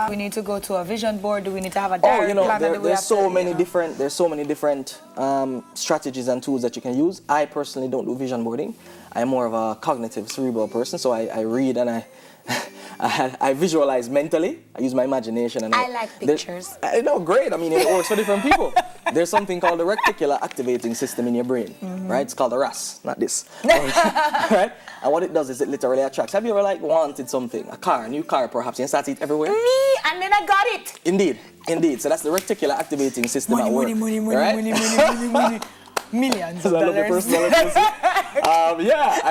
We need to go to a vision board. Do we need to have a direct plan? There's so many different strategies and tools that you can use. I personally don't do vision boarding. I'm more of a cognitive, cerebral person, so I read and I visualize mentally. I use my imagination. And I like pictures. I know, great. I mean, it works for different people. There's something called the reticular activating system in your brain, right? It's called the RAS, not this. Right? And what it does is it literally attracts. Have you ever wanted something, a new car perhaps, and start it everywhere? Me, and then I got it. Indeed. So that's the reticular activating system at work. Money. Millions of dollars. And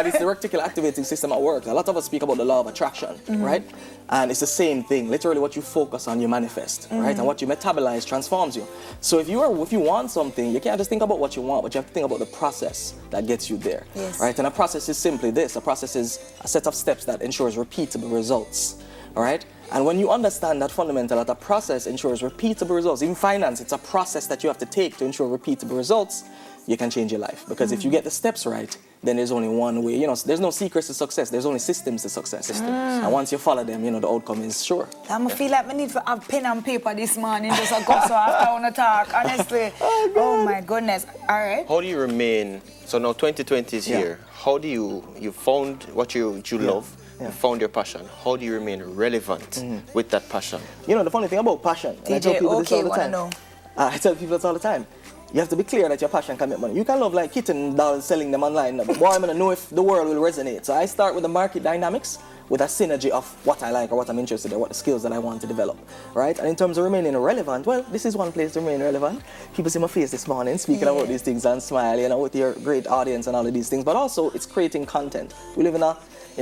it's the reticular activating system at work. A lot of us speak about the law of attraction, right? And it's the same thing. Literally, what you focus on, you manifest, right? And what you metabolize transforms you. So if you want something, you can't just think about what you want, but you have to think about the process that gets you there, right? And a process is simply this. A process is a set of steps that ensures repeatable results, all right? And when you understand that fundamental, that a process ensures repeatable results, in finance, it's a process that you have to take to ensure repeatable results, you can change your life. Because if you get the steps right, then there's only one way. There's no secrets to success. There's only systems to success. And once you follow them, the outcome is sure. I'm feel like I need to have pen and paper this morning just to go so after I want to talk, honestly. Oh my goodness. All right. How do you remain, so now 2020 is here, how do you found what you love, you found your passion, how do you remain relevant with that passion? The funny thing about passion, and I tell people this all the time. I tell people this all the time. You have to be clear that your passion can make money. You can love like kitten dolls, selling them online, but boy, I'm going to know if the world will resonate. So I start with the market dynamics, with a synergy of what I like or what I'm interested in, what the skills that I want to develop, right? And in terms of remaining relevant, well, this is one place to remain relevant. People see my face this morning speaking about these things and smile, with your great audience and all of these things. But also, it's creating content. We live in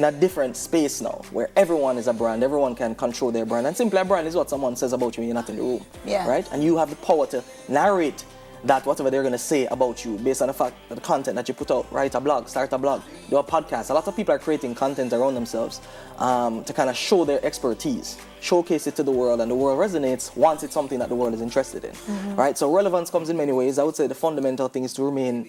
a different space now where everyone is a brand, everyone can control their brand. And simply a brand is what someone says about you when you're not in the room, right? And you have the power to narrate that whatever they're going to say about you based on the fact that the content that you put out, write a blog, start a blog, do a podcast. A lot of people are creating content around themselves to kind of show their expertise, showcase it to the world, and the world resonates once it's something that the world is interested in, right? So relevance comes in many ways. I would say the fundamental thing is to remain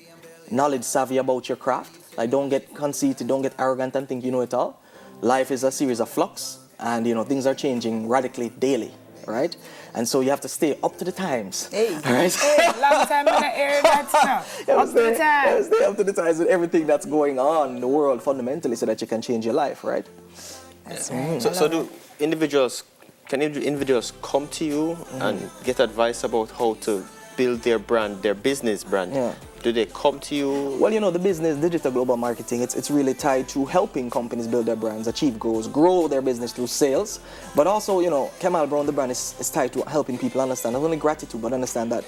knowledge savvy about your craft. Like, don't get conceited, don't get arrogant and think you know it all. Life is a series of flux, and things are changing radically daily, right? And so you have to stay up to the times. Hey, all right? Long time in the air, that's up to the times. Stay up to the times with everything that's going on in the world fundamentally so that you can change your life, right? That's right. So can individuals come to you and get advice about how to build their brand, their business brand? Yeah. Do they come to you? Well, the business, digital global marketing, it's really tied to helping companies build their brands, achieve goals, grow their business through sales. But also, Kemal Brown, the brand, is tied to helping people understand not only gratitude, but understand that,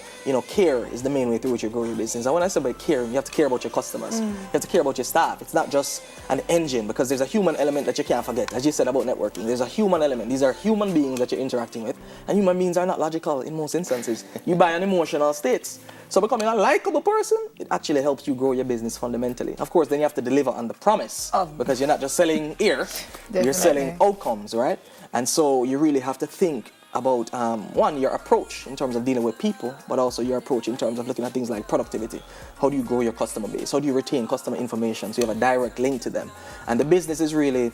care is the main way through which you grow your business. And when I say about care, you have to care about your customers. You have to care about your staff. It's not just an engine, because there's a human element that you can't forget. As you said about networking, there's a human element. These are human beings that you're interacting with. And human beings are not logical in most instances. You buy an emotional state. So becoming a likable person, it actually helps you grow your business fundamentally. Of course, then you have to deliver on the promise, because you're not just selling ear, you're selling outcomes, right? And so you really have to think about, one, your approach in terms of dealing with people, but also your approach in terms of looking at things like productivity. How do you grow your customer base? How do you retain customer information so you have a direct link to them? And the business is really,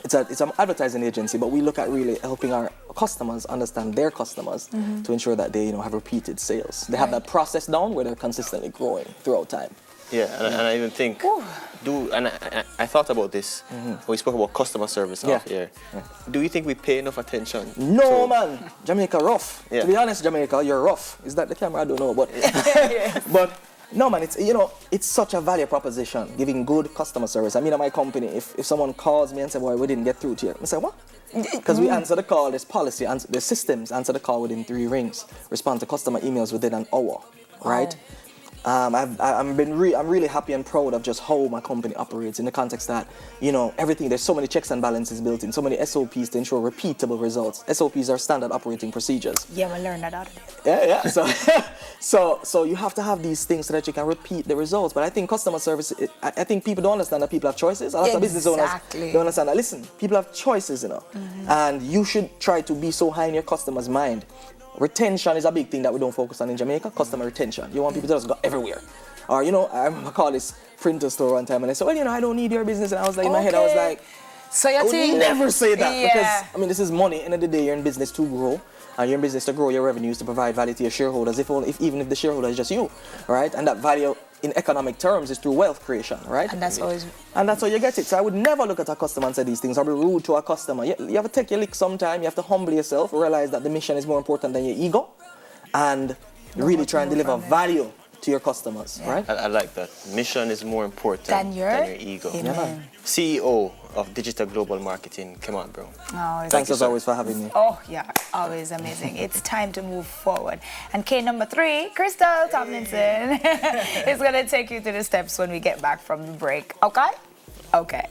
it's an advertising agency, but we look at really helping our customers understand their customers to ensure that they have repeated sales. They have that process down where they're consistently growing throughout time. Yeah, and I even think, I thought about this when we spoke about customer service off here. Do you think we pay enough attention? No, man. Jamaica rough. To be honest, Jamaica, you're rough. Is that the camera? I don't know, but but no, man, it's such a value proposition, giving good customer service. I mean, at my company, if someone calls me and says, well, we didn't get through to you, I say, what? Because we answer the call, there's policy, the systems answer the call within 3 rings, respond to customer emails within an hour, right? I'm really happy and proud of just how my company operates in the context that, everything, there's so many checks and balances built in, so many SOPs to ensure repeatable results. SOPs are standard operating procedures. Yeah, we learned that out of it. Yeah. So you have to have these things so that you can repeat the results. But I think customer service, I think people don't understand that people have choices. A lot of business owners don't understand that. Listen, people have choices, and you should try to be so high in your customer's mind. Retention is a big thing that we don't focus on in Jamaica, customer retention. You want people to just go everywhere. Or, I call this printer store one time and I said, well, I don't need your business. And I was like, in my head, I was like, So you I would think? never say that Yeah. because, I mean, this is money. End of the day, you're in business to grow. And you're in business to grow your revenues, to provide value to your shareholders, even if the shareholder is just you, right? And that value in economic terms is through wealth creation, right? And that's always... And that's how you get it. So I would never look at a customer and say these things or be rude to a customer. You have to take your lick sometime. You have to humble yourself, realize that the mission is more important than your ego, and really try and deliver value to your customers, right? I like that. Mission is more important than your ego. Amen. CEO of Digital Global Marketing. Come on, bro. Oh, Thanks as always for having me. Oh, yeah, always amazing. It's time to move forward. And K number 3, Crystal Tomlinson, is going to take you through the steps when we get back from the break. Okay? Okay.